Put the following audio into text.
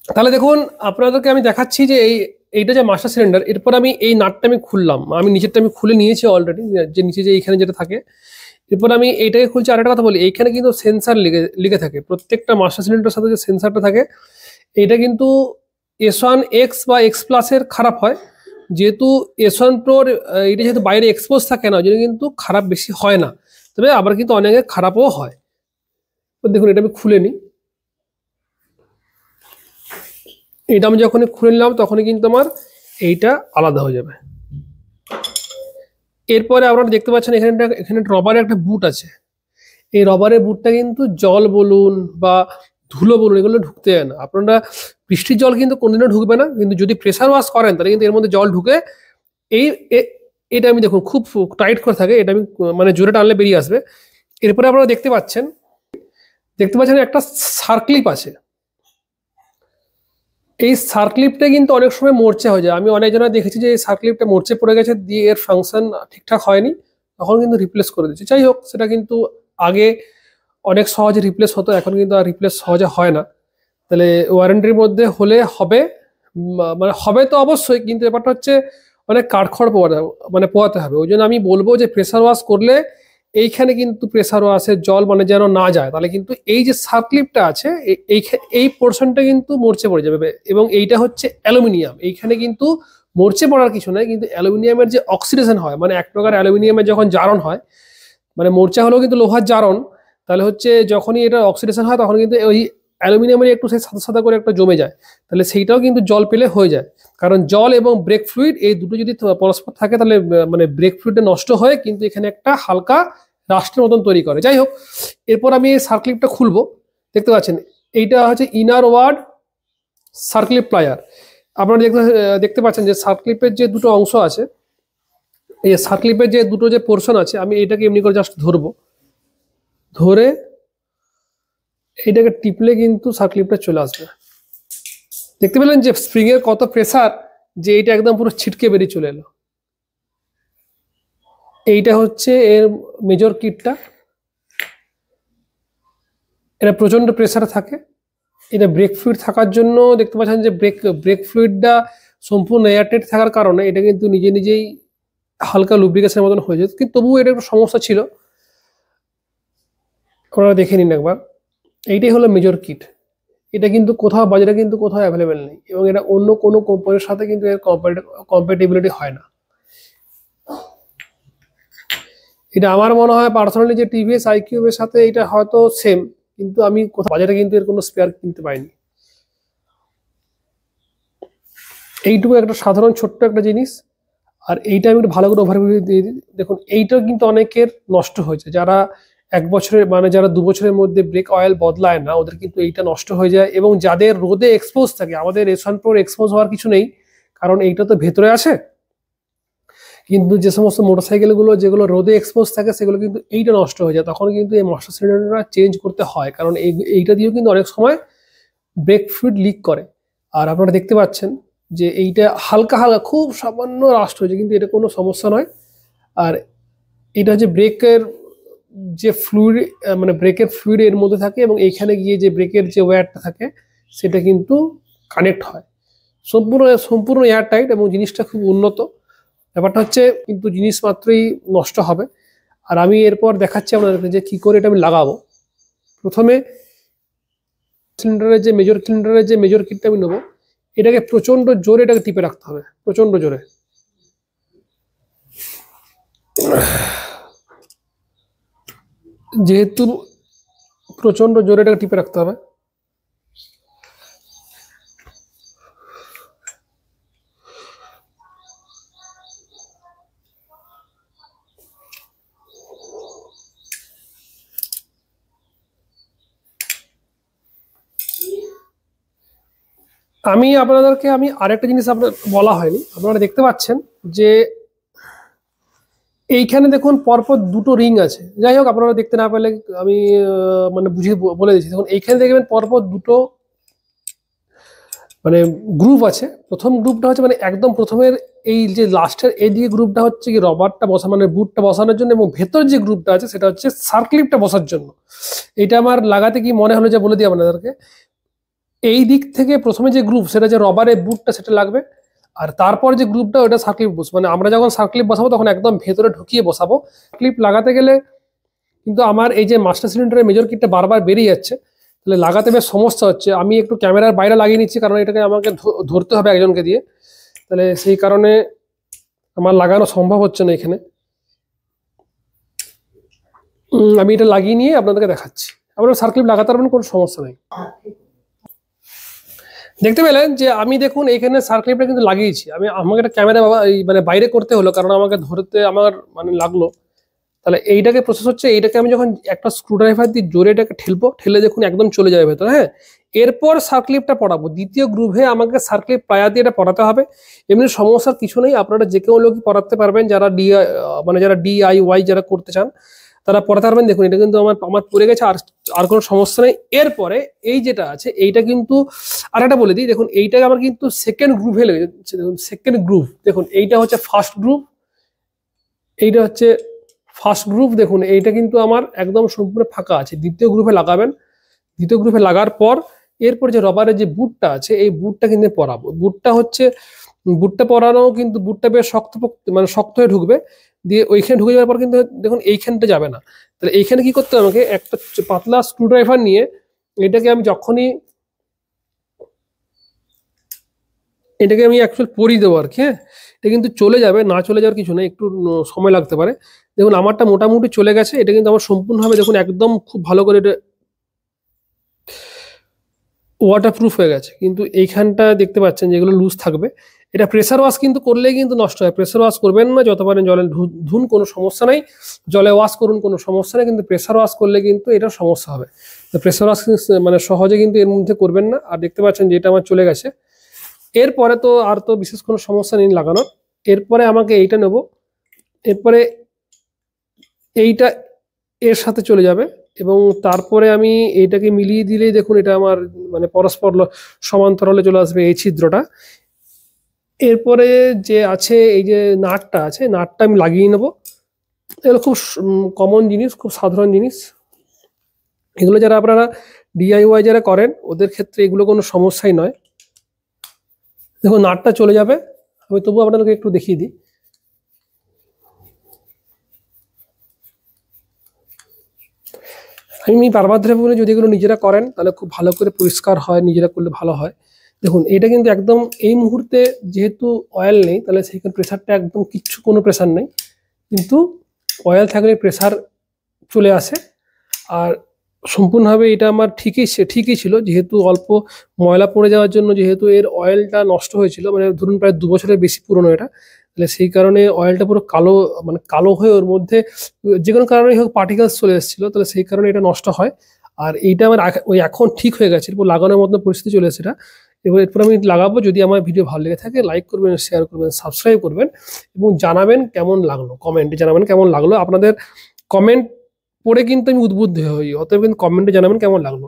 তাহলে দেখুন আপনাদেরকে আমি দেখাচ্ছি যে এইটা যে মাস্টার সিলিন্ডার, এরপর আমি এই নাটটা আমি খুললাম, আমি নিচেরটা আমি খুলে নিয়েছি অলরেডি, যে নিচে যে এইখানে যেটা থাকে। এরপর আমি এইটাকে খুলছি। আরেকটা কথা বলি, এইখানে কিন্তু সেন্সার লিখে থাকে, প্রত্যেকটা মাস্টার সিলিন্ডারের সাথে যে সেন্সারটা থাকে এটা কিন্তু S1X বা X+ এর খারাপ হয়, যেহেতু S1 Proর এটা যেহেতু বাইরে এক্সপোজ থাকে না, ওই জন্য কিন্তু খারাপ বেশি হয় না, তবে আবার কিন্তু অনেকে খারাপও হয়। তো দেখুন এটা আমি খুলে নিই। এটা আমি যখনই খুলে নিলাম তখনই কিন্তু আমার এইটা আলাদা হয়ে যাবে। এরপরে আপনারা দেখতে পাচ্ছেন এখানে রবারের একটা বুট আছে। এই রবারের বুটটা কিন্তু জল বলুন বা ধুলো বলুন এগুলো ঢুকতে যায় না। আপনারা বৃষ্টির জল কিন্তু কোনোদিনও ঢুকবে না, কিন্তু যদি প্রেসার ওয়াশ করেন তাহলে কিন্তু এর মধ্যে জল ঢুকে এই এটা আমি দেখুন খুব টাইট করে থাকে, এটা আমি মানে জোরে টানলে বেরিয়ে আসবে। এরপরে আপনারা দেখতে পাচ্ছেন একটা সার্ক্লিপ আছে। এই সার্ক্লিপটা কিন্তু অনেক সময় মরচে হয়ে যায়। আমি অনেকজনের দেখেছি যে এই সার্ক্লিপটা মরচে পড়ে গেছে, দিয়ে এর ফাংশন ঠিকঠাক হয়নি, তখন কিন্তু রিপ্লেস করে দিচ্ছে। যাই হোক, সেটা কিন্তু আগে অনেক সহজে রিপ্লেস হতো, এখন কিন্তু আর রিপ্লেস সহজে হয় না। তাহলে ওয়ারেন্টির মধ্যে হলে হবে, মানে হবে তো অবশ্যই, কিন্তু ব্যাপারটা হচ্ছে অনেক কাঠখড় পোয়াতে হবে। ওই জন্য আমি বলবো যে প্রেসার ওয়াশ করলে এইখানে কিন্তু প্রেসার ওয়াশের জল মানে যেন না যায়, তাহলে কিন্তু এই যে সার্ক্লিপটা আছে এই পোর্শনটা কিন্তু মরচে পড়ে যাবে। এবং এইটা হচ্ছে অ্যালুমিনিয়াম, এইখানে কিন্তু মরচে পড়ার কিছু নাই, কিন্তু অ্যালুমিনিয়ামের যে অক্সিডেশন হয়, মানে এক প্রকার অ্যালুমিনিয়ামের যখন জারণ হয়, মানে মোর্চা হলেও কিন্তু লোহার জারণ, তাহলে হচ্ছে যখনই এটা অক্সিডেশন হয় তখন কিন্তু ওই অ্যালুমিনিয়ামের একটু সেই সাদা সাদা করে একটা জমে যায়, তাহলে সেইটাও কিন্তু জল পেলে হয়ে যায়। কারণ জল এবং ব্রেক ফ্লুইড এই দুটো যদি পরস্পর থাকে তাহলে মানে ব্রেক ফ্লুইডটা নষ্ট হয়, কিন্তু এখানে একটা হালকা রাস্টের মতন তৈরি করে। যাই হোক, এরপর আমি এই সার্ক্লিপটা খুলবো। দেখতে পাচ্ছেন এইটা হচ্ছে ইনার ওয়ার্ড সার্ক্লিপ প্লায়ার। আপনারা দেখতে পাচ্ছেন যে সার্ক্লিপের যে দুটো অংশ আছে, এই সার্ক্লিপের যে দুটো যে পোর্শন আছে, আমি এটাকে এমনি করে জাস্ট ধরবো, ধরে এইটাকে টিপলে কিন্তু সার্ক্লিপটা চলে আসবে। দেখতে পেলেন যে স্প্রিং এর কত প্রেসার, যে এইটা একদম পুরো ছিটকে বেরিয়ে চলে এলো। এইটা হচ্ছে এর মেজর কিটটা, এটা প্রচন্ড প্রেসারে থাকে। এটা ব্রেক ফ্লুইড থাকার জন্য দেখতে পাচ্ছেন যে ব্রেক ফ্লুইডটা সম্পূর্ণ এয়ারটাইট থাকার কারণে এটা কিন্তু নিজে নিজেই হালকা লুব্রিকেশনের মতন হয়ে যেত, কিন্তু তবুও এটা একটা সমস্যা ছিল। আপনারা দেখে নিন একবার। এইটাই হলো মেজর কিট। এটা কিন্তু কোথাও বাজারে কিন্তু কোথাও অ্যাভেলেবেল নেই, এবং এটা অন্য কোনো কোম্পানির সাথে কিন্তু এর কম্প্যাটিবিলিটি হয় না। এটা আমার মনে হয় পার্সোনালি যে টিভিএস আইকিউব এর সাথে এটা হয়তো সেম, কিন্তু আমি কোথাও বাজারে কিন্তু এর কোনো স্পেয়ার কিনতে পাইনি। এইটুকু একটা সাধারণ ছোট্ট একটা জিনিস। আর এইটা আমি একটু ভালো করে ওভারভিউ দিয়ে দিই। দেখুন এইটাও কিন্তু অনেকের নষ্ট হয়েছে, যারা 1 বছরের মানে যারা 2 বছরের মধ্যে ব্রেক অয়েল বদলায় না, ওদের কিন্তু এইটা নষ্ট হয়ে যায়। এবং যাদের রোদে এক্সপোজ থাকে, আমাদের S1 Pro এক্সপোজ হওয়ার কিছু নেই, কারণ এইটা তো ভেতরে আছে। কিন্তু যে সমস্ত মোটরসাইকেল গুলো যেগুলো রোদে এক্সপোজ থাকে সেগুলো কিন্তু এইটা নষ্ট হয়ে যায়, তখন কিন্তু এই মাস্টার সিলিন্ডারটা চেঞ্জ করতে হয়, কারণ এইটা দিয়েও কিন্তু অনেক সময় ব্রেক ফ্লুইড লিক করে। আর আপনারা দেখতে পাচ্ছেন যে এইটা হালকা হালকা খুব সামান্য রাস্ট হয়েছে, কিন্তু এটা কোনো সমস্যা নয়। আর এটা হচ্ছে ব্রেকের যে ফ্লুইড, মানে ব্রেকের ফ্লুইড এর মধ্যে থাকে, এবং এইখানে গিয়ে যে ব্রেকের যে ওয়্যারটা থাকে সেটা কিন্তু কানেক্ট হয়। সম্পূর্ণ সম্পূর্ণ এয়ার টাইট, এবং জিনিসটা খুব উন্নত। ব্যাপারটা হচ্ছে কিন্তু জিনিস মাত্রই নষ্ট হবে। আর আমি এরপর দেখাচ্ছি আপনাদেরকে যে কি করে এটা আমি লাগাবো। প্রথমে সিলিন্ডারের যে মেজর কিটটা আমি নেবো, এটাকে প্রচন্ড জোরে এটাকে টিপে রাখতে হবে, প্রচন্ড জোরে। যেহেতু প্রচন্ড জোরে এটাকে টিপে রাখতে হবে, আমি আরেকটা জিনিস আপনার বলা হয়নি, আপনারা দেখতে পাচ্ছেন যে এইখানে দেখুন পরপর দুটো রিং আছে। যাই হোক, আপনারা দেখতে না পেলে আমি মানে বুঝিয়ে বলে দিচ্ছি। দেখুন এইখানে দেখবেন পরপর দুটো মানে গ্রুপ আছে। প্রথম গ্রুপটা হচ্ছে মানে একদম প্রথমের এই যে লাস্টের এইদিকে গ্রুপটা হচ্ছে কি রবারটা বসা মানে বুটটা বসানোর জন্য, এবং ভেতর যে গ্রুপটা আছে সেটা হচ্ছে সার্ক্লিপটা বসার জন্য। এটা আমার লাগাতে কি মনে হলো যে বলে দিই আপনাদেরকে। এই দিক থেকে প্রথমে যে গ্রুপ সেটা যে রবারের বুটটা সেটা লাগবে, আর তারপর যে গ্রুপটা ওটা সার্ক্লিপ বুশ, মানে আমরা যখন সার্ক্লিপ বসাবো তখন একদম ভেতরে ঢুকিয়ে বসাবো। ক্লিপ লাগাতে গেলে কিন্তু আমার এই যে মাস্টার সিলিন্ডারের মেজর কিটটা বারবার বেরিয়ে যাচ্ছে, তাহলে লাগাতে বেশ সমস্যা হচ্ছে। আমি একটু ক্যামেরার বাইরে লাগিয়ে নিচ্ছি কারণ এটাকে আমাকে ধরতে হবে একজনকে দিয়ে, তাহলে সেই কারণে আমার লাগানো সম্ভব হচ্ছে না এখানে। আমি এটা লাগিয়ে নিয়ে আপনাদেরকে দেখাচ্ছি, আপনারা সার্ক্লিপ লাগাতে পারবেন, কোনো সমস্যা নেই। দেখতে পেলেন যে আমি দেখুন এইখানে সার্ক্লিপটা কিন্তু লাগিয়েছি। আমাকে একটা ক্যামেরা মানে বাইরে করতে হলো কারণ আমাকে ধরতে আমার মানে লাগলো। তাহলে এইটাকে প্রসেস হচ্ছে, এইটাকে আমি যখন একটা স্ক্রুড্রাইভার দিয়ে জোরে এটাকে ঠেলে দেখুন একদম চলে যাবে ভেতরে। হ্যাঁ, এরপর সার্ক্লিপটা পড়াবো, দ্বিতীয় গ্রুভে আমাকে সার্ক্লিপ প্লায়া দিয়ে এটা পড়াতে হবে। এমনি সমস্যার কিছু নেই, আপনারা যে কেউ লোকই পড়াতে পারবেন, যারা যারা DIY যারা করতে চান তারা পড়াতে পারবেন। দেখুন এটা কিন্তু আমার পড়ে গেছে, আর কোনো সমস্যা নেই। এরপরে এই যেটা আছে এইটা কিন্তু আর একটা বলে দিই, দেখুন এইটাকে আমার কিন্তু সেকেন্ড গ্রুভে লেগেছে। দেখুন সেকেন্ড গ্রুভ, দেখুন এইটা হচ্ছে ফার্স্ট গ্রুভ, এইটা হচ্ছে ফার্স্ট গ্রুপ। দেখুন এইটা কিন্তু আমার একদম সম্পূর্ণ ফাঁকা আছে। দ্বিতীয় গ্রুপে লাগাবেন, দ্বিতীয় গ্রুপে লাগার পর এরপর যে রবারের যে বুটটা আছে এই বুটটা কিন্তু পরাবো। বুটটা পরানো কিন্তু বুটটা বেশ মানে শক্ত হয়ে ঢুকবে, দিয়ে ওইখানে ঢুকে যাওয়ার পর কিন্তু দেখুন এইখানটা যাবে না। তাহলে এইখানে কি করতে হবে, আমাকে একটা পাতলা স্ক্রুড্রাইভার নিয়ে এটাকে আমি যখনই এটাকে আমি অ্যাকচুয়াল পরিয়ে দেবো আর কি। হ্যাঁ, এটা কিন্তু চলে যাবে, না চলে যাওয়ার কিছু নেই, একটু সময় লাগতে পারে। দেখুন আমারটা মোটামুটি চলে গেছে, এটা কিন্তু আমার সম্পূর্ণভাবে দেখুন একদম খুব ভালো করে এটা ওয়াটারপ্রুফ হয়ে গেছে। কিন্তু এইখানটা দেখতে পাচ্ছেন যেগুলো লুজ থাকবে, এটা প্রেসার ওয়াশ কিন্তু করলেই কিন্তু নষ্ট হয়। প্রেসার ওয়াশ করবেন না, যত পারেন জলে ধুন, কোনো সমস্যা নাই, জলে ওয়াশ করুন, কোনো সমস্যা নেই, কিন্তু প্রেসার ওয়াশ করলে কিন্তু এটা সমস্যা হবে। তো প্রেসার ওয়াশ মানে সহজে কিন্তু এর মধ্যে করবেন না। আর দেখতে পাচ্ছেন যে এটা আমার চলে গেছে। এরপরে তো আর তো বিশেষ কোনো সমস্যা নেই লাগানোর। এরপরে আমাকে এইটা নেব, এরপরে এইটা এর সাথে চলে যাবে, এবং তারপরে আমি এইটাকে মিলিয়ে দিলেই দেখুন এটা আমার মানে পরস্পর সমান্তরালে চলে আসবে এই ছিদ্রটা। এরপরে যে আছে এই যে নাটটা আছে, নাটটা আমি লাগিয়ে নেব। এগুলো খুব কমন জিনিস, খুব সাধারণ জিনিস, এগুলো যারা আপনারা DIY যারা করেন ওদের ক্ষেত্রে এগুলো কোনো সমস্যাই নয়। দেখুন নাটটা চলে যাবে, আমি তবু আপনাদেরকে একটু দেখিয়ে দিই। আমি বারবার ধরে বলি যদি এগুলো নিজেরা করেন তাহলে খুব ভালো করে পরিষ্কার হয়, নিজেরা করলে ভালো হয়। দেখুন এটা কিন্তু একদম এই মুহূর্তে যেহেতু অয়েল নেই, তাহলে সেখানে প্রেসারটা একদম কিচ্ছু, কোনো প্রেসার নেই, কিন্তু অয়েল থাকলে প্রেসার চলে আসে। আর সম্পূর্ণভাবে এটা আমার ঠিকই ছিল, যেহেতু অল্প ময়লা পড়ে যাওয়ার জন্য, যেহেতু এর অয়েলটা নষ্ট হয়েছিল, মানে ধরুন প্রায় 2 বছরের বেশি পুরনো এটা, তাহলে সেই কারণে অয়েলটা পুরো কালো, মানে কালো হয়ে ওর মধ্যে যে কোনো কারণে হোক পার্টিকেলস চলে এসেছিল, তাহলে সেই কারণে এটা নষ্ট হয়। আর এইটা আমার ওই এখন ঠিক হয়ে গেছে, এরপর লাগানোর মতো পরিস্থিতি চলে এসেছে এটা। এরপর আমি লাগাবো। যদি আমার ভিডিও ভালো লেগে থাকে লাইক করবেন, শেয়ার করবেন, সাবস্ক্রাইব করবেন, এবং জানাবেন কেমন লাগলো, কমেন্টে জানাবেন কেমন লাগলো। আপনাদের কমেন্ট পড়ে কিন্তু আমি উদ্বুদ্ধ হই, অতএব কিন্তু কমেন্টে জানাবেন কেমন লাগলো।